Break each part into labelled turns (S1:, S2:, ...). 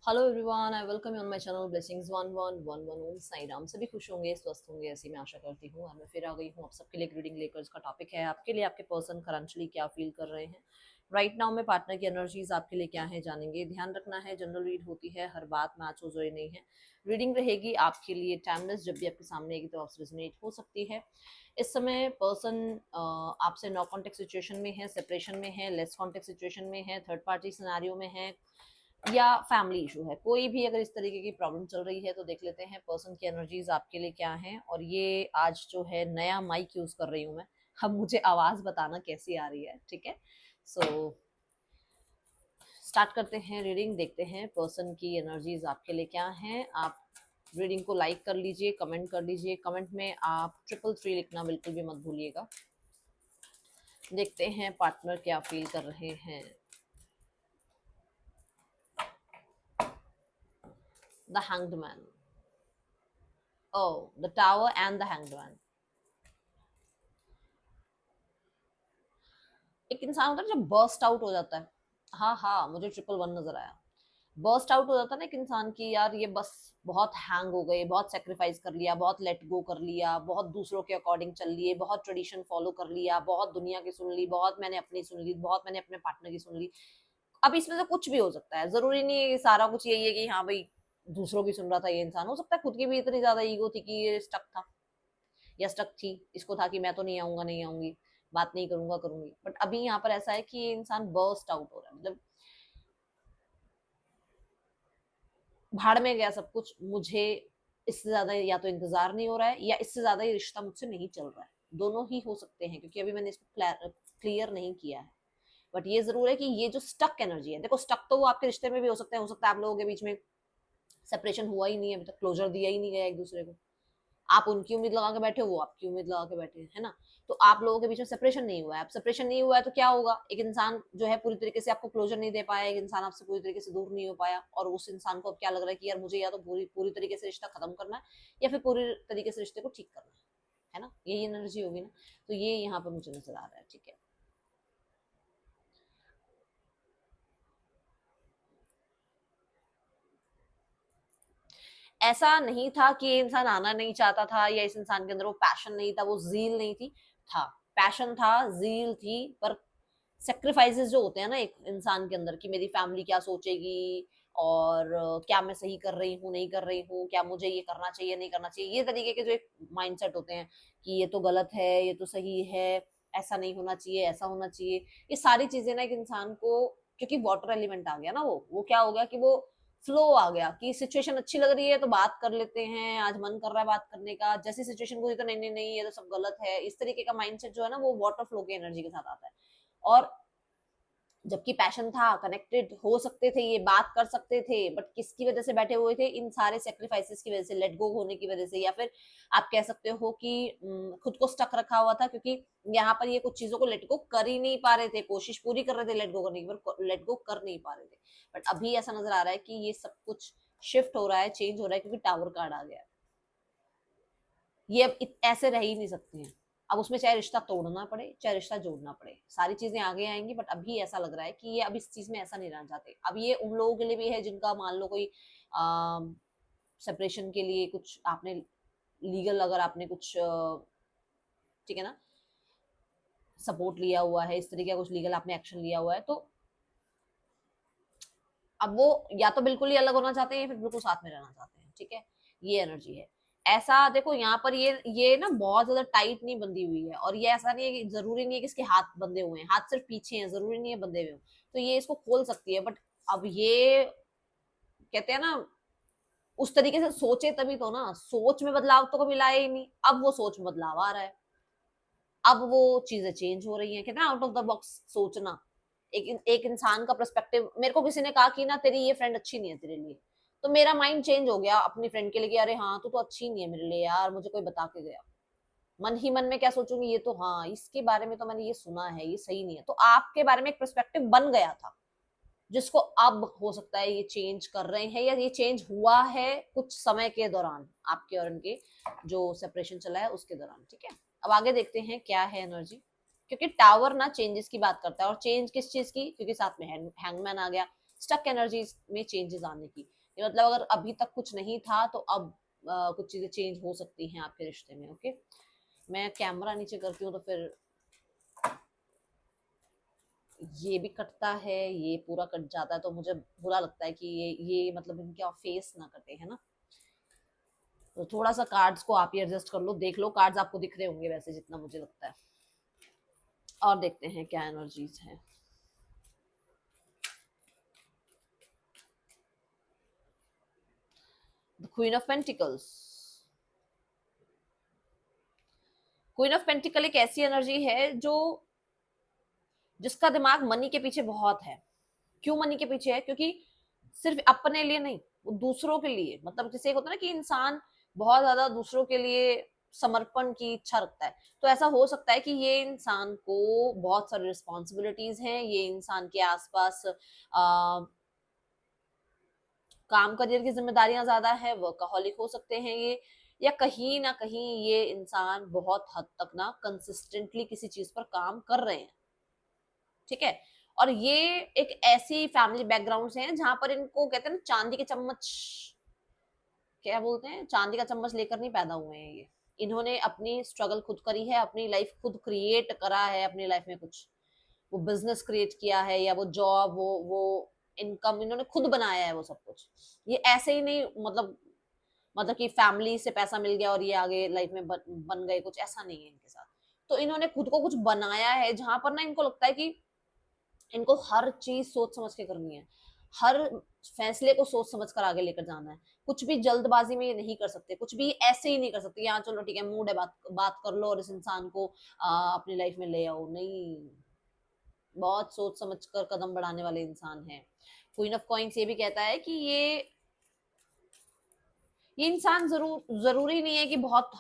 S1: Hello everyone, I welcome you on my channel blessings 1111 ओम साई राम। सभी खुश होंगे, स्वस्थ होंगे, ऐसी मैं आशा करती हूँ। और मैं फिर आ गई हूँ आप सबके लिए एक रीडिंग लेकर। इसका टॉपिक है आपके लिए आपके पर्सन करंटली क्या फील कर रहे हैं राइट नाउ में। पार्टनर की एनर्जीज आपके लिए क्या है जानेंगे। ध्यान रखना है, जनरल रीड होती है, हर बात मैच हो जोई नहीं है। रीडिंग रहेगी आपके लिए टाइमलेस, जब भी आपके सामने आएगी तो आपसे रेजोनेट हो सकती है। इस समय पर्सन आपसे नो कॉन्टेक्ट सिचुएशन में है, सेपरेशन में है, लेस कॉन्टेक्ट सिचुएशन में है, थर्ड पार्टी सिनेरियो में है, या फैमिली इशू है। कोई भी अगर इस तरीके की प्रॉब्लम चल रही है तो देख लेते हैं पर्सन की एनर्जीज आपके लिए क्या है। और ये आज जो है नया माइक यूज कर रही हूँ मैं, अब मुझे आवाज बताना कैसी आ रही है, ठीक है। सो स्टार्ट करते हैं रीडिंग, देखते हैं पर्सन की एनर्जीज आपके लिए क्या है। आप रीडिंग को लाइक कर लीजिए, कमेंट कर लीजिए। कमेंट में आप 333 लिखना बिल्कुल भी मत भूलिएगा। देखते हैं पार्टनर क्या फील कर रहे हैं। The hanged man, oh the tower and the hanged man। एक इंसान होता है जब बर्स्ट आउट हो जाता है। हाँ हाँ, मुझे 111 नजर आया। बर्स्ट आउट हो जाता है ना एक इंसान की, यार ये बस बहुत हैंग हो गए, बहुत सेक्रीफाइस कर लिया, बहुत लेट गो कर लिया, बहुत दूसरों के अकॉर्डिंग चल लिए, बहुत ट्रेडिशन फॉलो कर लिया, बहुत दुनिया की सुन ली, बहुत मैंने अपनी सुन ली, बहुत मैंने अपने पार्टनर की सुन ली। अब इसमें से कुछ भी हो सकता है, जरूरी नहीं है सारा कुछ यही है कि हाँ भाई दूसरों की सुन रहा था ये इंसान। हो सकता है खुद की भी इतनी ज्यादा ईगो थी कि ये स्टक था या स्टक थी, इसको था कि मैं तो नहीं आऊंगा, नहीं आऊंगी, बात नहीं करूंगा, करूंगी। बट अभी यहाँ पर ऐसा है कि ये इंसान बर्स्ट आउट हो रहा है, मतलब भाड़ में गया सब कुछ। मुझे इससे ज्यादा या तो इंतजार नहीं हो रहा है, या इससे ज्यादा ये रिश्ता मुझसे नहीं चल रहा है। दोनों ही हो सकते हैं, क्योंकि अभी मैंने इसको क्लियर नहीं किया है। बट ये जरूर है कि ये जो स्टक एनर्जी है, देखो स्टक तो वो आपके रिश्ते में भी हो सकता है आप लोगों के बीच में सेपरेशन हुआ ही नहीं है, अभी तक क्लोजर दिया ही नहीं गया एक दूसरे को। आप उनकी उम्मीद लगा के बैठे हो, वो आपकी उम्मीद लगा के बैठे हैं, है ना। तो आप लोगों के बीच में सेपरेशन नहीं हुआ है। अब सेपरेशन नहीं हुआ है तो क्या होगा, एक इंसान जो है पूरी तरीके से आपको क्लोजर नहीं दे पाया, एक इंसान आपसे पूरी तरीके से दूर नहीं हो पाया, और उस इंसान को अब क्या लग रहा है कि यार मुझे या तो पूरी पूरी तरीके से रिश्ता खत्म करना है, या फिर पूरी तरीके से रिश्ते को ठीक करना है ना। यही एनर्जी होगी ना। तो ये यहाँ पर मुझे नजर आ रहा है, ठीक है। ऐसा नहीं था कि ये इंसान आना नहीं चाहता था, या इस इंसान के अंदर वो पैशन नहीं था, वो जील नहीं थी। था, पैशन था, जील थी, पर सेक्रीफाइसेस जो होते हैं ना एक इंसान के अंदर, कि मेरी फैमिली क्या सोचेगी, और क्या मैं सही कर रही हूँ, नहीं कर रही हूँ, क्या मुझे ये करना चाहिए, नहीं करना चाहिए, ये तरीके के जो एक माइंडसेट होते हैं कि ये तो गलत है, ये तो सही है, ऐसा नहीं होना चाहिए, ऐसा होना चाहिए। ये सारी चीजें ना एक इंसान को, क्योंकि वाटर एलिमेंट आ गया ना, वो क्या हो गया कि वो फ्लो आ गया कि सिचुएशन अच्छी लग रही है तो बात कर लेते हैं, आज मन कर रहा है बात करने का, जैसी सिचुएशन को तो नहीं नहीं नहीं ये तो सब गलत है। इस तरीके का माइंडसेट जो है ना, वो वाटर फ्लो की एनर्जी के साथ आता है। और जबकि पैशन था, कनेक्टेड हो सकते थे, ये बात कर सकते थे, बट किसकी वजह से बैठे हुए थे, इन सारे सेक्रीफाइसेस की वजह से, लेट गो होने की वजह से, या फिर आप कह सकते हो कि खुद को स्टक रखा हुआ था, क्योंकि यहाँ पर ये कुछ चीजों को लेट गो कर ही नहीं पा रहे थे। कोशिश पूरी कर रहे थे लेट गो करने की, पर लेट गो कर नहीं पा रहे थे। बट अभी ऐसा नजर आ रहा है कि ये सब कुछ शिफ्ट हो रहा है, चेंज हो रहा है, क्योंकि टावर कार्ड आ गया है। ये अब ऐसे रह ही नहीं सकते हैं। अब उसमें चाहे रिश्ता तोड़ना पड़े, चाहे रिश्ता जोड़ना पड़े, सारी चीजें आगे आएंगी। बट अभी ऐसा लग रहा है कि ये अब इस चीज में ऐसा नहीं रहना चाहते। अब ये उन लोगों के लिए भी है जिनका मान लो कोई सेपरेशन के लिए कुछ आपने लीगल, अगर आपने कुछ ठीक है ना, सपोर्ट लिया हुआ है, इस तरीके का कुछ लीगल आपने एक्शन लिया हुआ है, तो अब वो या तो बिल्कुल ही अलग होना चाहते हैं, या फिर बिल्कुल साथ में रहना चाहते हैं, ठीक है। ये एनर्जी है। ऐसा देखो यहाँ पर ये ना बहुत ज्यादा टाइट नहीं बंधी हुई है, और ये ऐसा नहीं है कि जरूरी नहीं है कि इसके हाथ बंधे हुए हैं, हाथ सिर्फ पीछे हैं, जरूरी नहीं है बंधे हुए हो। तो ये इसको खोल सकती है। बट अब ये कहते हैं ना, उस तरीके से सोचे तभी तो ना, सोच में बदलाव तो कभी लाया ही नहीं, अब वो सोच में बदलाव आ रहा है। अब वो चीजें चेंज हो रही हैं, कहते हैं आउट ऑफ द बॉक्स सोचना। एक इंसान का पर्सपेक्टिव, मेरे को किसी ने कहा कि ना तेरी ये फ्रेंड अच्छी नहीं है तेरे लिए, तो मेरा माइंड चेंज हो गया अपनी फ्रेंड के लिए कि अरे हाँ तू तो अच्छी नहीं है मेरे लिए यार, मुझे कोई बता के गया। मन ही मन में क्या सोचूंगी, ये तो हाँ इसके बारे में तो मैंने ये सुना है, ये सही नहीं है। तो आपके बारे में एक पर्सपेक्टिव बन गया था, जिसको अब हो सकता है ये चेंज कर रहे हैं, या ये चेंज हुआ है कुछ समय के दौरान, आपके और उनके जो सेपरेशन चला है उसके दौरान, ठीक है। अब आगे देखते हैं क्या है एनर्जी, क्योंकि टावर ना चेंजेस की बात करता है, और चेंज किस चीज की, क्योंकि साथ में हैंगमैन आ गया। स्टक एनर्जीज में चेंजेस आने की। ये मतलब अगर अभी तक कुछ नहीं था तो अब कुछ चीजें चेंज हो सकती हैं आपके रिश्ते में। ओके, मैं कैमरा नीचे करती हूँ तो फिर ये भी कटता है, ये पूरा कट जाता है, तो मुझे बुरा लगता है कि ये मतलब इनके फेस ना कटे, है ना। तो थोड़ा सा कार्ड्स को आप ही एडजस्ट कर लो, देख लो, कार्ड्स आपको दिख रहे होंगे वैसे जितना मुझे लगता है। और देखते हैं क्या एनर्जीज है। The queen of pentacles. Queen of pentacle एक ऐसी एनर्जी है जो जिसका दिमाग मनी के पीछे बहुत है। क्यों मनी के पीछे है? क्योंकि सिर्फ अपने लिए नहीं, वो दूसरों के लिए, मतलब जैसे एक होता है ना कि इंसान बहुत ज्यादा दूसरों के लिए समर्पण की इच्छा रखता है, तो ऐसा हो सकता है कि ये इंसान को बहुत सारी रिस्पॉन्सिबिलिटीज हैं, ये इंसान के आसपास काम करियर की जिम्मेदारियां ज्यादा है, वर्कaholic हो सकते हैं ये, या कहीं ना कहीं ये इंसान बहुत हद तक ना कंसिस्टेंटली किसी चीज पर काम कर रहे हैं, ठीक है। और ये एक ऐसी फैमिली बैकग्राउंड से हैं जहां पर इनको कहते हैं ना चांदी के चम्मच, क्या बोलते हैं, चांदी का चम्मच लेकर नहीं पैदा हुए हैं ये। इन्होंने अपनी स्ट्रगल खुद करी है, अपनी लाइफ खुद क्रिएट करा है, अपनी लाइफ में कुछ वो बिजनेस क्रिएट किया है, या वो जॉब, वो इनकम इन्होंने खुद बनाया है वो सब कुछ। ये ऐसे ही नहीं, मतलब कि फैमिली से पैसा मिल गया और ये आगे लाइफ में बन गए, कुछ ऐसा नहीं है इनके साथ। तो इन्होंने खुद को कुछ बनाया है जहां पर ना इनको लगता है कि इनको हर चीज सोच समझ के करनी है, हर फैसले को सोच समझ कर आगे लेकर जाना है। कुछ भी जल्दबाजी में ये नहीं कर सकते, कुछ भी ऐसे ही नहीं कर सकते, यहाँ चलो ठीक है मूड है, बात बात कर लो और इस इंसान को अपनी लाइफ में ले आओ, नहीं। बहुत सोच समझ कर कदम बढ़ाने वाले इंसान है। क्वीन ऑफ कॉइन्स ये भी कहता है कि ये इंसान जरूरी नहीं है कि बहुत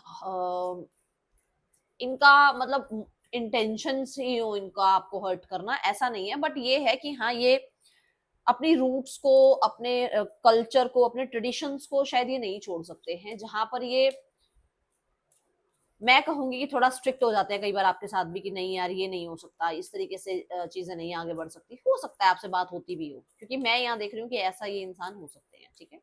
S1: इनका मतलब इंटेंशन ही हो इनका आपको हर्ट करना, ऐसा नहीं है। बट ये है कि हाँ, ये अपनी रूट्स को, अपने कल्चर को, अपने ट्रेडिशंस को शायद ये नहीं छोड़ सकते हैं, जहां पर ये मैं कहूंगी कि थोड़ा स्ट्रिक्ट हो जाते हैं कई बार आपके साथ भी कि नहीं यार ये नहीं हो सकता, इस तरीके से चीजें नहीं आगे बढ़ सकती। हो सकता है आपसे बात होती भी हो, क्योंकि मैं यहाँ देख रही हूँ कि ऐसा ये इंसान हो सकते हैं, ठीक है।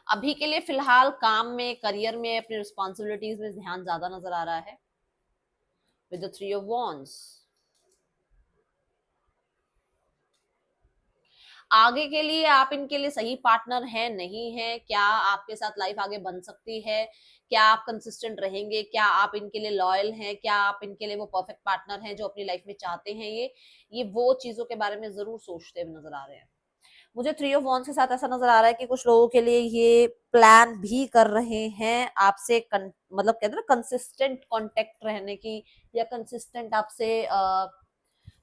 S1: अभी के लिए फिलहाल काम में, करियर में, अपनी रिस्पॉन्सिबिलिटीज में ध्यान ज्यादा नजर आ रहा है विद द 3 of Wands। आगे के लिए आप इनके लिए सही पार्टनर है नहीं है, क्या आपके साथ लाइफ आगे बन सकती है, क्या आप कंसिस्टेंट रहेंगे, क्या आप इनके लिए लॉयल हैं, क्या आप इनके लिए वो परफेक्ट पार्टनर हैं जो अपनी लाइफ में चाहते हैं, ये वो चीजों के बारे में जरूर सोचते हुए नजर आ रहे हैं। मुझे 3 of Wands के साथ ऐसा नजर आ रहा है कि कुछ लोगों के लिए ये प्लान भी कर रहे हैं आपसे मतलब कहते हैं ना कंसिस्टेंट कांटेक्ट रहने की, या कंसिस्टेंट आपसे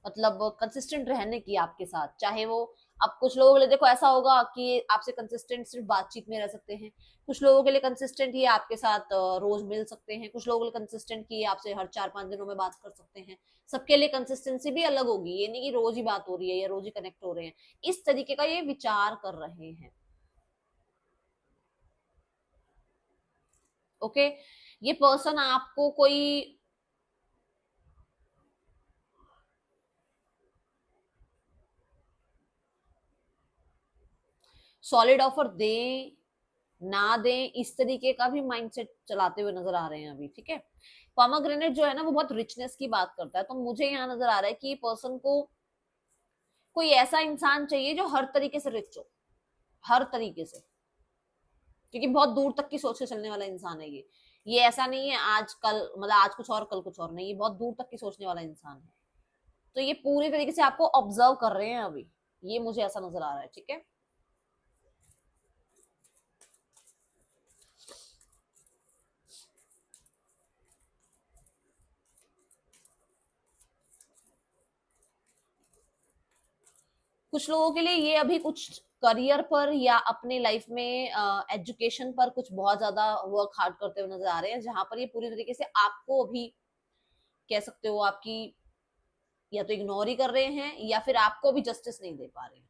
S1: मतलब कंसिस्टेंट रहने की आपके साथ, चाहे वो अब कुछ लोगों के लिए देखो ऐसा होगा कि आपसे कंसिस्टेंट सिर्फ बातचीत में रह सकते हैं, कुछ लोगों के लिए कंसिस्टेंट ये आपके साथ रोज मिल सकते हैं, कुछ लोगों के लिए कंसिस्टेंट की आपसे हर 4-5 दिनों में बात कर सकते हैं। सबके लिए कंसिस्टेंसी भी अलग होगी, ये नहीं कि रोज ही बात हो रही है या रोज ही कनेक्ट हो रहे हैं। इस तरीके का ये विचार कर रहे हैं। ओके, ये पर्सन आपको कोई सॉलिड ऑफर दे ना दें, इस तरीके का भी माइंडसेट चलाते हुए नजर आ रहे हैं अभी, ठीक है। पोमोग्रेनेट जो है ना वो बहुत रिचनेस की बात करता है, तो मुझे यहाँ नजर आ रहा है कि पर्सन को कोई ऐसा इंसान चाहिए जो हर तरीके से रिच हो, हर तरीके से, क्योंकि बहुत दूर तक की सोच के चलने वाला इंसान है ये ऐसा नहीं है आज कल, मतलब आज कुछ और कल कुछ और, नहीं, ये बहुत दूर तक की सोचने वाला इंसान है। तो ये पूरी तरीके से आपको ऑब्जर्व कर रहे हैं अभी, ये मुझे ऐसा नजर आ रहा है, ठीक है। कुछ लोगों के लिए ये अभी कुछ करियर पर या अपनी लाइफ में एजुकेशन पर कुछ बहुत ज्यादा वर्क हार्ड करते हुए नजर आ रहे हैं, जहां पर ये पूरी तरीके से आपको अभी कह सकते हो आपकी या तो इग्नोर ही कर रहे हैं या फिर आपको भी जस्टिस नहीं दे पा रहे हैं,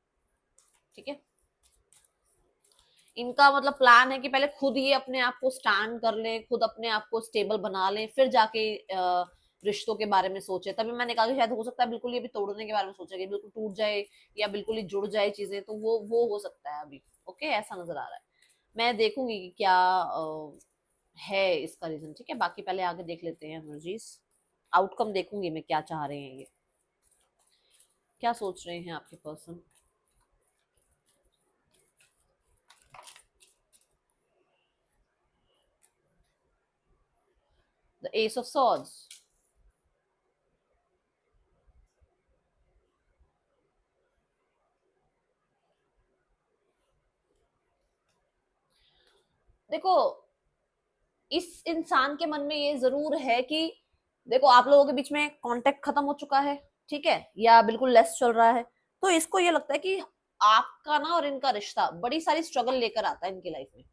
S1: ठीक है। इनका मतलब प्लान है कि पहले खुद ये अपने आप को स्टैंड कर लें, खुद अपने आप को स्टेबल बना लें, फिर जाके रिश्तों के बारे में सोचे, तभी मैंने कहा कि शायद हो सकता है बिल्कुल ये भी तोड़ने के बारे में सोचे कि बिल्कुल टूट जाए या बिल्कुल ही जुड़ जाए चीजें, तो वो हो सकता है अभी। ओके, ऐसा नजर आ रहा है। मैं देखूंगी कि क्या है इसका रीजन। ठीक है, बाकी पहले आगे देख लेते हैं एनर्जीज, आउटकम देखूंगी मैं क्या चाह रहे हैं, ये क्या सोच रहे हैं आपके person. The ace of swords, देखो इस इंसान के मन में ये जरूर है कि देखो आप लोगों के बीच में कांटेक्ट खत्म हो चुका है, ठीक है, या बिल्कुल लेस चल रहा है, तो इसको ये लगता है कि आपका ना और इनका रिश्ता बड़ी सारी स्ट्रगल लेकर आता है इनकी लाइफ में।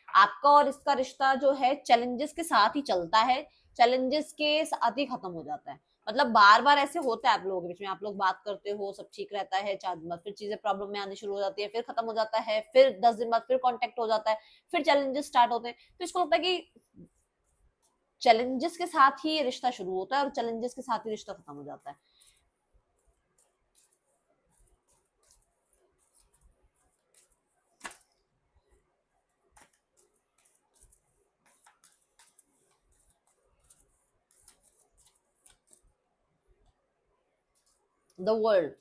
S1: आपका और इसका रिश्ता जो है चैलेंजेस के साथ ही चलता है, चैलेंजेस के साथ ही खत्म हो जाता है। मतलब बार बार ऐसे होता है आप लोगों के बीच में, आप लोग बात करते हो, सब ठीक रहता है, 4 दिन बाद फिर चीजें प्रॉब्लम में आनी शुरू हो जाती है, फिर खत्म हो जाता है, फिर 10 दिन बाद फिर कांटेक्ट हो जाता है, फिर चैलेंजेस स्टार्ट होते हैं। तो इसको लगता है कि चैलेंजेस के साथ ही ये रिश्ता शुरू होता है और चैलेंजेस के साथ ही रिश्ता खत्म हो जाता है। The world,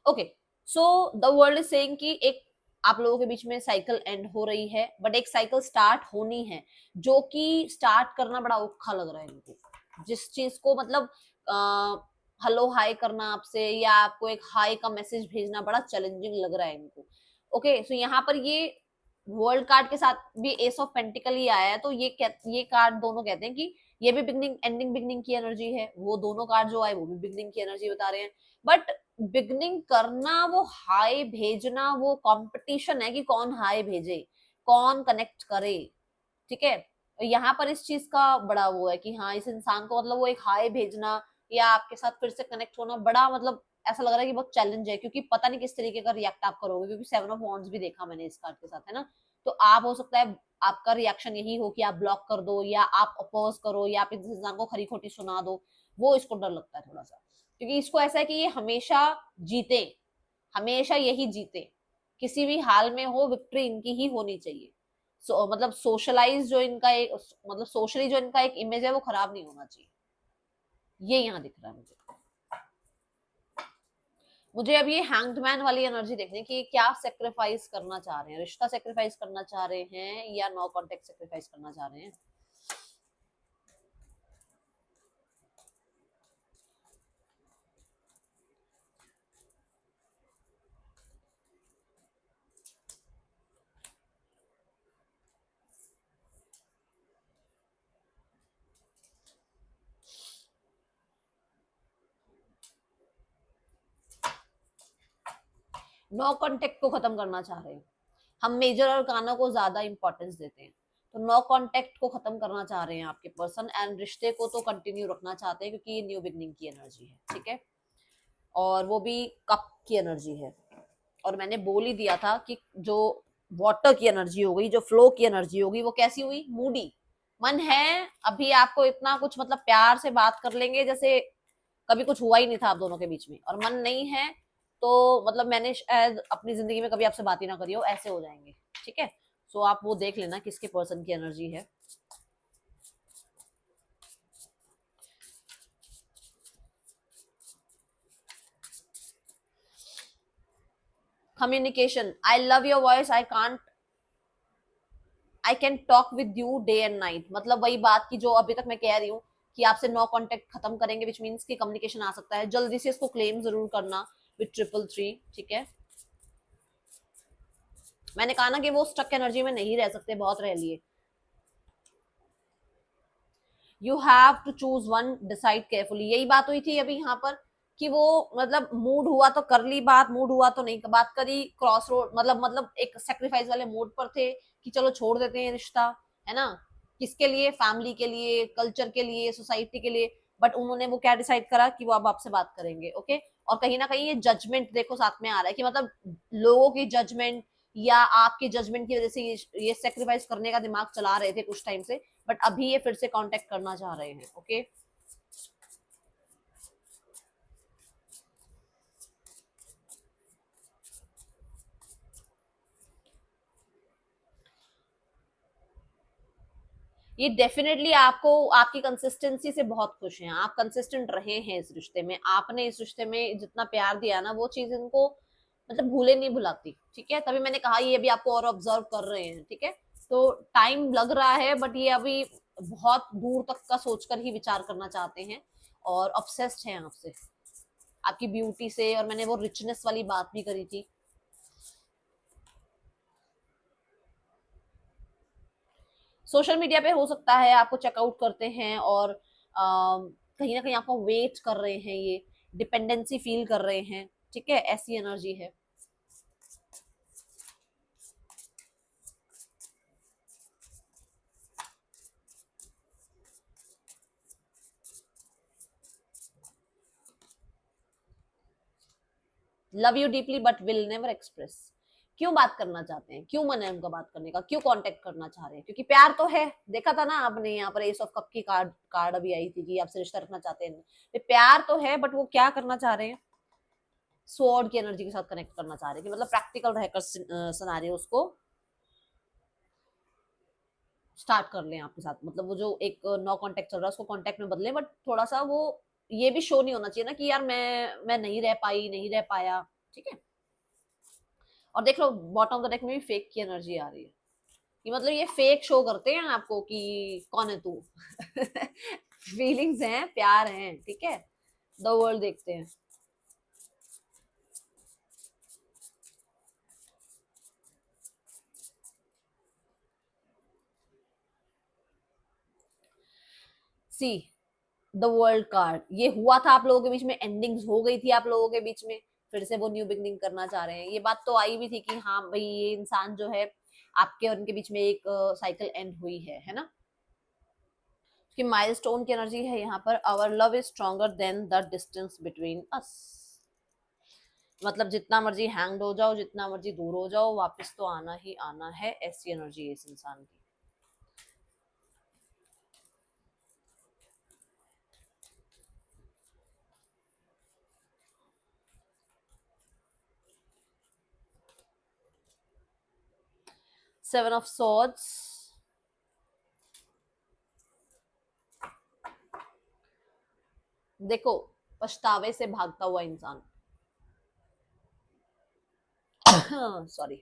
S1: okay, so the world is saying कि एक आप लोगों के बीच में साइकिल एंड हो रही है, बट एक साइकिल स्टार्ट होनी है, जो कि स्टार्ट करना बड़ा औखा लग रहा है इनको। जिस चीज को मतलब हेलो हाई करना आपसे या आपको एक हाई का मैसेज भेजना बड़ा चैलेंजिंग लग रहा है इनको। ओके, सो यहाँ पर ये वर्ल्ड कार्ड के साथ भी एस ऑफ पेंटिकल ही आया है, तो ये कार्ड दोनों कहते हैं कि ये भी बिगनिंग एंडिंग बिगनिंग की एनर्जी है, वो दोनों कार्ड जो आए वो भी बिगनिंग की एनर्जी बता रहे हैं। बट बिगनिंग करना, वो हाई भेजना, वो कंपटीशन है कि कौन हाई भेजे, कौन कनेक्ट करे। ठीक है, यहाँ पर इस चीज का बड़ा वो है कि हाँ इस इंसान को मतलब वो एक हाई भेजना या आपके साथ फिर से कनेक्ट होना बड़ा मतलब ऐसा लग रहा है कि बहुत चैलेंज है, क्योंकि पता नहीं किस तरीके का रिएक्ट आप करोगे, क्योंकि 7 ऑफ वॉन्ड्स भी देखा मैंने इस कार्ड के साथ, है ना। तो आप हो सकता है आपका रिएक्शन यही हो कि आप ब्लॉक कर दो या आप अपोज करो या आप इस इंसान को खरी खोटी सुना दो। वो इसको डर लगता है थोड़ा सा, क्योंकि इसको ऐसा है कि ये हमेशा जीते, हमेशा यही जीते, किसी भी हाल में हो विक्ट्री इनकी ही होनी चाहिए। मतलब सोशलाइज जो इनका एक मतलब सोशली जो इनका एक इमेज है वो खराब नहीं होना चाहिए, ये यहाँ दिख रहा है मुझे। मुझे अब ये हैंग्ड मैन वाली एनर्जी देखनी है कि क्या सेक्रीफाइस करना चाह रहे हैं, रिश्ता सेक्रीफाइस करना चाह रहे हैं या नो कॉन्टेक्ट सेक्रीफाइस करना चाह रहे हैं। नो कॉन्टेक्ट को खत्म करना चाह रहे हैं, हम मेजर और कानों को ज्यादा इंपॉर्टेंस देते हैं, तो नो कॉन्टेक्ट को खत्म करना चाह रहे हैं आपके पर्सन, एंड रिश्ते को तो कंटिन्यू रखना चाहते हैं क्योंकि ये न्यू बिगनिंग की एनर्जी है। ठीक है, और वो भी कप की एनर्जी है, और मैंने बोल ही दिया था कि जो वाटर की एनर्जी हो गई, जो फ्लो की एनर्जी होगी, वो कैसी हुई, मूडी। मन है अभी आपको इतना कुछ मतलब प्यार से बात कर लेंगे जैसे कभी कुछ हुआ ही नहीं था आप दोनों के बीच में, और मन नहीं है तो मतलब मैंने शायद अपनी जिंदगी में कभी आपसे बात ही ना करी हो, ऐसे हो जाएंगे। ठीक है, सो आप वो देख लेना किसके पर्सन की एनर्जी है। Communication, I love your voice, I can talk with you day and night, मतलब वही बात की जो अभी तक मैं कह रही हूँ कि आपसे नो कांटेक्ट खत्म करेंगे, विच मीन्स की कम्युनिकेशन आ सकता है जल्दी से, इसको क्लेम जरूर करना विद 333। ठीक है, मैंने कहा ना कि वो स्टक एनर्जी में नहीं रह सकते, बहुत रह लिए। You have to choose one, decide carefully, यही बात हुई थी अभी यहाँ पर कि वो मतलब मूड हुआ तो कर ली बात, मूड हुआ तो नहीं बात करी, क्रॉस रोड मतलब एक सेक्रीफाइस वाले मूड पर थे कि चलो छोड़ देते हैं रिश्ता, है ना, किसके लिए, फैमिली के लिए, कल्चर के लिए, सोसाइटी के लिए। बट उन्होंने वो क्या डिसाइड करा कि वो अब आपसे बात करेंगे, ओके। और कहीं ना कहीं ये जजमेंट देखो साथ में आ रहा है कि मतलब लोगों की जजमेंट या आपकी जजमेंट की वजह से ये सेक्रीफाइस करने का दिमाग चला रहे थे कुछ टाइम से, बट अभी ये फिर से कांटेक्ट करना चाह रहे हैं, ओके। ये डेफिनेटली आपको आपकी कंसिस्टेंसी से बहुत खुश हैं, आप कंसिस्टेंट रहे हैं इस रिश्ते में, आपने इस रिश्ते में जितना प्यार दिया ना वो चीज इनको मतलब भूले नहीं भुलाती, ठीक है। तभी मैंने कहा ये अभी आपको और ऑब्जर्व कर रहे हैं, ठीक है। तो टाइम लग रहा है बट ये अभी बहुत दूर तक का सोचकर ही विचार करना चाहते हैं और ऑब्सेस्ड हैं आपसे, आपकी ब्यूटी से। और मैंने वो रिचनेस वाली बात भी करी थी। सोशल मीडिया पे हो सकता है आपको चेकआउट करते हैं और कहीं ना कहीं आपको वेट कर रहे हैं, ये डिपेंडेंसी फील कर रहे हैं, ठीक है, ऐसी एनर्जी है। Love you deeply but will never express. क्यों बात करना चाहते हैं, क्यों मन है उनका बात करने का, क्यों कांटेक्ट करना चाह रहे हैं? क्योंकि प्यार तो है। देखा था ना आपने यहाँ पर एस ऑफ कप की कार्ड कार्ड अभी आई थी कि आपसे रिश्ता रखना चाहते हैं, तो प्यार तो है बट वो क्या करना चाह रहे हैं, स्वॉर्ड की एनर्जी के साथ कनेक्ट करना चाह रहे हैं कि मतलब प्रैक्टिकल रहकर सिनेरियोस को स्टार्ट कर लें आपके साथ। मतलब वो जो एक नो कांटेक्ट चल रहा है उसको कांटेक्ट में बदलें, बट थोड़ा सा वो ये भी शो नहीं होना चाहिए ना कि यार मैं नहीं रह पाई, नहीं रह पाया, ठीक है। और देख लो बॉटम ऑफ द डेक में भी फेक की एनर्जी आ रही है कि मतलब ये फेक शो करते हैं आपको कि कौन है तू। फीलिंग्स हैं, प्यार हैं, ठीक है, द वर्ल्ड देखते हैं। सी द वर्ल्ड कार्ड, ये हुआ था आप लोगों के बीच में, एंडिंग्स हो गई थी आप लोगों के बीच में, फिर से वो न्यू बिगनिंग करना चाह रहे हैं। ये बात तो आई भी थी कि हाँ भाई ये इंसान जो है आपके और उनके बीच में एक साइकिल एंड हुई है ना। कि माइलस्टोन की एनर्जी है यहाँ पर, our love is stronger than the distance between us. मतलब जितना मर्जी हैंग हो जाओ, जितना मर्जी दूर हो जाओ, वापस तो आना ही आना है, ऐसी एनर्जी है इस इंसान की। सेवन ऑफ सॉर्ड्स, देखो पछतावे से भागता हुआ इंसान। सॉरी,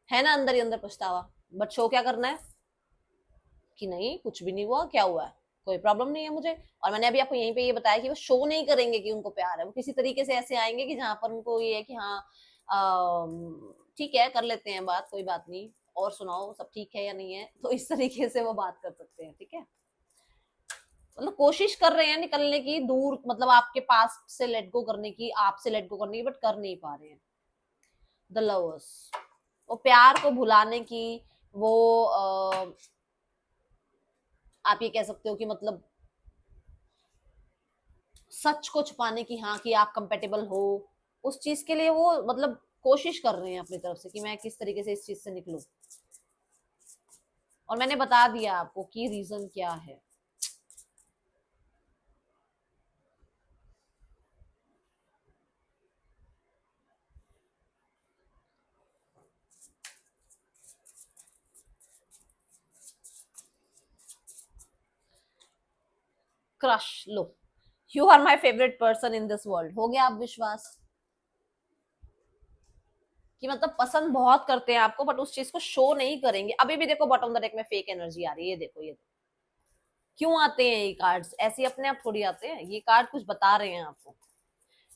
S1: है ना अंदर ही अंदर पछतावा, बट शो क्या करना है कि नहीं कुछ भी नहीं हुआ, क्या हुआ है, कोई प्रॉब्लम नहीं है मुझे। और मैंने अभी आपको यहीं पे ये बताया कि वो शो नहीं करेंगे कि उनको प्यार है, वो किसी तरीके से ऐसे आएंगे कि जहां पर उनको ये है कि हाँ ठीक है कर लेते हैं बात, कोई बात नहीं, और सुनाओ सब ठीक है या नहीं है, तो इस तरीके से वो बात कर सकते हैं, ठीक है। मतलब कोशिश कर रहे हैं निकलने की दूर, मतलब आपके पास से लेट गो करने की, आपसे लेट गो करने की, बट कर नहीं पा रहे हैं। द लवर्स, वो प्यार को भुलाने की, वो आप ये कह सकते हो कि मतलब सच को छुपाने की, हाँ कि आप कंपेटेबल हो, उस चीज के लिए वो मतलब कोशिश कर रहे हैं अपनी तरफ से कि मैं किस तरीके से इस चीज से निकलूं। और मैंने बता दिया आपको कि रीजन क्या है। क्रश लो, you are my favourite person in this world, हो गया आप विश्वास कि मतलब पसंद बहुत करते हैं आपको बट उस चीज को शो नहीं करेंगे। अभी भी देखो बॉटम ऑफ द डेक में फेक एनर्जी आ रही है, ये देखो ये देखो। क्यों आते हैं ये कार्ड्स, ऐसे अपने आप थोड़ी आते हैं, ये कार्ड कुछ बता रहे हैं आपको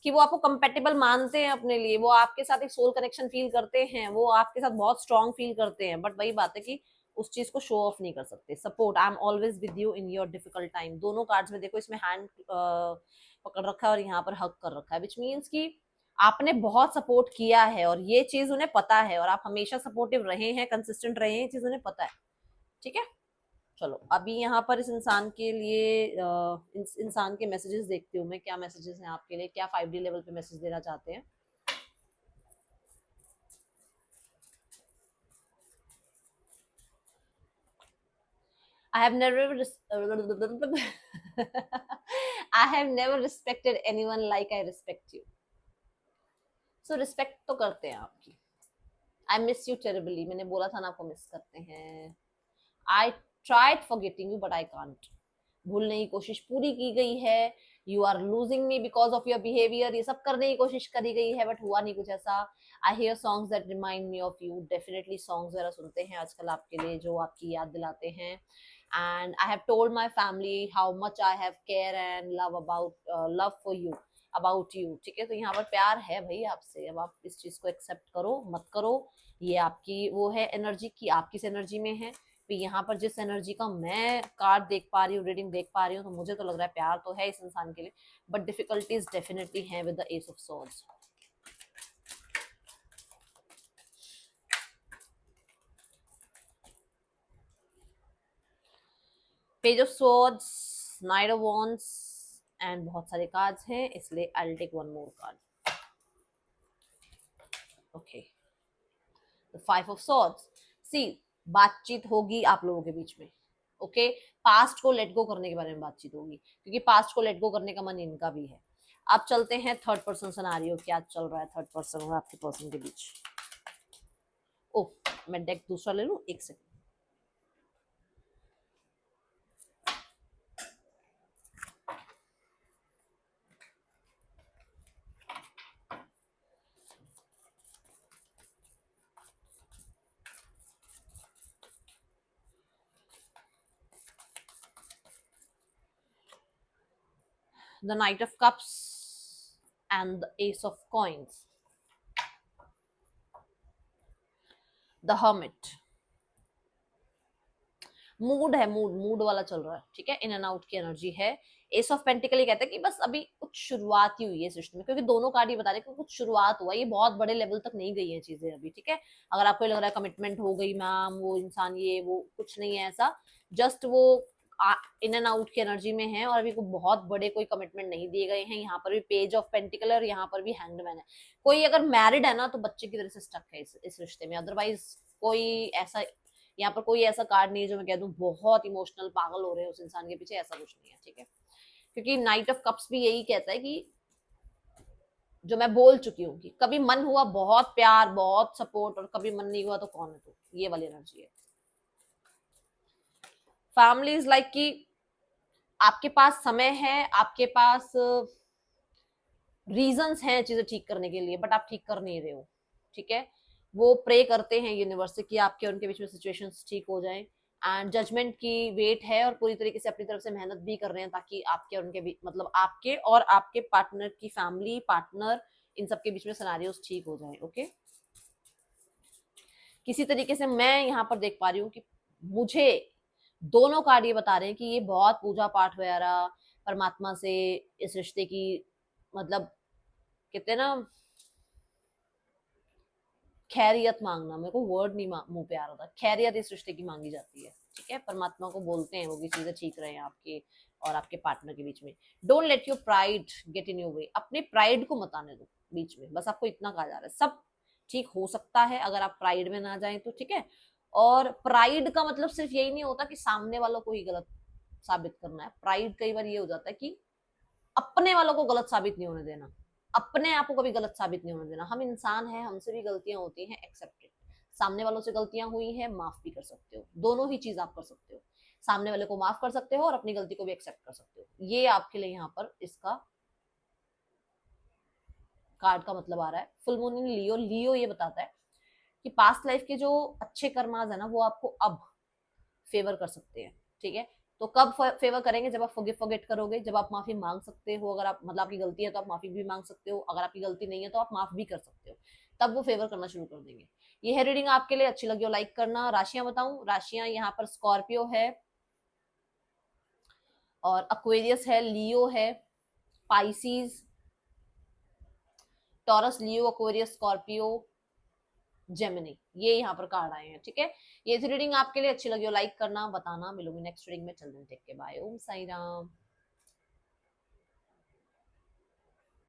S1: कि वो आपको कंपेटेबल मानते हैं अपने लिए, वो आपके साथ एक सोल कनेक्शन फील करते हैं, वो आपके साथ बहुत स्ट्रांग फील करते हैं, बट वही बात है कि उस चीज को शो ऑफ नहीं कर सकते। Support, I am always with you in your difficult time. दोनों कार्ड्स में देखो, इसमें हैंड पकड़ रखा है और यहाँ पर हक कर रखा है, विच मीन्स कि आपने बहुत सपोर्ट किया है और ये चीज उन्हें पता है, और आप हमेशा सपोर्टिव रहे हैं, कंसिस्टेंट रहे हैं, ये चीज उन्हें पता है। ठीक है, चलो अभी यहाँ पर इस इंसान के लिए इस इंसान के मैसेजेस देखती हूँ मैं, क्या मैसेजेस हैं आपके लिए, क्या 5D लेवल पे मैसेज देना चाहते हैं। I have never I have never respected anyone like I respect you. So respect तो करते हैं आपकी। I miss you terribly, मैंने बोला था ना आपको मिस करते हैं। I tried forgetting you but I can't, भूलने की कोशिश पूरी की गई है। You are losing me because of your behaviour, ये सब करने की कोशिश करी गई है बट हुआ नहीं कुछ ऐसा। I hear songs that remind me of you, definitely songs वगैरह सुनते हैं आजकल आपके लिए जो आपकी याद दिलाते हैं। And I have told my family how much I have care and love about love for you about you. ठीक है, तो यहाँ पर प्यार है भाई आपसे, अब आप इस चीज को एक्सेप्ट करो मत करो, ये आपकी वो है एनर्जी की, आप किस एनर्जी में है। तो यहाँ पर जिस एनर्जी का मैं कार्ड देख पा रही हूँ, रीडिंग देख पा रही हूँ, तो मुझे तो लग रहा है प्यार तो है इस इंसान के लिए, बट डिफिकल्टीज डेफिनेटली हैं with the ace of swords. Page of swords, knight of wands and बहुत सारे कार्ड्स हैं, इसलिए I will take one more card. Okay, the 5 of swords. See, बातचीत होगी आप लोगों के बीच में। ओके, पास्ट को लेट गो करने के बारे में बातचीत होगी, क्योंकि पास्ट को लेट गो करने का मन इनका भी है। अब चलते हैं थर्ड पर्सन सिनेरियो, क्या चल रहा है थर्ड पर्सन और आपके पर्सन के बीच। ओह, मैं डेक दूसरा ले लूं, एक second. The Knight of Cups and the Ace of Coins. The Hermit. Mood है, मूड वाला चल रहा है। ठीक है, इन एंड आउट की एनर्जी है। एस ऑफ पेंटिकल कहता है कि बस अभी कुछ शुरुआत ही हुई है सिस्टम में, क्योंकि दोनों कार्ड ये बता रहे हैं कि कुछ शुरुआत हुआ, ये बहुत बड़े लेवल तक नहीं गई है चीजें अभी। ठीक है, अगर आपको लग रहा है कमिटमेंट हो गई मैम, वो इंसान ये वो, कुछ नहीं है ऐसा, जस्ट वो इन एंड आउट की एनर्जी में है और अभी को बहुत बड़े कोई कमिटमेंट नहीं दिए गए हैं। यहाँ पर भी पेज ऑफ पेंटिकल और यहाँ पर भी हैंगमैन है। कोई अगर मैरिड है ना तो बच्चे की तरह से स्टक है इस रिश्ते में, अदरवाइज कोई ऐसा, यहाँ पर कोई ऐसा कार्ड नहीं है जो मैं कह दूं बहुत इमोशनल पागल हो रहे हैं उस इंसान के पीछे, ऐसा कुछ नहीं है। ठीक है, क्योंकि नाइट ऑफ कप्स भी यही कहता है कि जो मैं बोल चुकी हूँ कि कभी मन हुआ बहुत प्यार बहुत सपोर्ट और कभी मन नहीं हुआ तो कौन है तू, ये वाली एनर्जी है। फैमिली इज लाइक कि आपके पास समय है, आपके पास रीजंस हैं चीजें ठीक करने के लिए, बट आप ठीक कर नहीं रहे हो। ठीक है, वो प्रे करते हैं यूनिवर्स से कि आपके उनके बीच में सिचुएशंस ठीक हो जाएं, एंड जजमेंट की वेट है और पूरी तरीके से अपनी तरफ से मेहनत भी कर रहे हैं ताकि आपके और उनके बीच, मतलब आपके और आपके पार्टनर की फैमिली, पार्टनर, इन सबके बीच में सिनेरियोस ठीक हो जाएं। ओके, किसी तरीके से मैं यहाँ पर देख पा रही हूँ कि मुझे दोनों कार्ड ये बता रहे हैं कि ये बहुत पूजा पाठ वगैरह परमात्मा से इस रिश्ते की, मतलब कहते हैं ना खैरियत मांगना, मेरे को वर्ड नहीं मुंह पे आ रहा था, खैरियत इस रिश्ते की मांगी जाती है। ठीक है, परमात्मा को बोलते हैं वो कि चीजें ठीक रहे हैं आपके और आपके पार्टनर के बीच में। Don't let your pride get in your way, अपने प्राइड को मत आने दो बीच में, बस आपको इतना कहा जा रहा है। सब ठीक हो सकता है अगर आप प्राइड में ना जाए तो। ठीक है, और प्राइड का मतलब सिर्फ यही नहीं होता कि सामने वालों को ही गलत साबित करना है। प्राइड कई बार ये हो जाता है कि अपने वालों को गलत साबित नहीं होने देना, अपने आप को कभी गलत साबित नहीं होने देना। हम इंसान हैं, हमसे भी गलतियां होती हैं, एक्सेप्टेड। सामने वालों से गलतियां हुई हैं, माफ भी कर सकते हो, दोनों ही चीज आप कर सकते हो। सामने वाले को माफ कर सकते हो और अपनी गलती को भी एक्सेप्ट कर सकते हो। ये आपके लिए यहाँ पर इसका कार्ड का मतलब आ रहा है। फुल मून इन लियो, लियो ये बताता है कि पास्ट लाइफ के जो अच्छे कर्माज है ना वो आपको अब फेवर कर सकते हैं। ठीक है, तो कब फेवर करेंगे, जब आप फॉरगिव करोगे, जब आप माफी मांग सकते हो, अगर आप मतलब आपकी गलती है तो आप माफी भी मांग सकते हो, अगर आपकी गलती नहीं है तो आप माफ भी कर सकते हो, तब वो फेवर करना शुरू कर देंगे। ये है रीडिंग आपके लिए, अच्छी लगी हो लाइक करना। राशियां बताऊं, राशियां यहाँ पर स्कॉर्पियो है और अक्वेरियस है, लियो है, पाइसीज, टॉरस, लियो, अक्वेरियस, स्कॉर्पियो, जेमिनी, ये यहाँ पर कार्ड आए हैं। ठीक है, ये थी रीडिंग आपके लिए, अच्छी लगी हो लाइक करना, बताना। मिलूंगी नेक्स्ट रीडिंग में, चल टेक के बाय, ओम साई राम।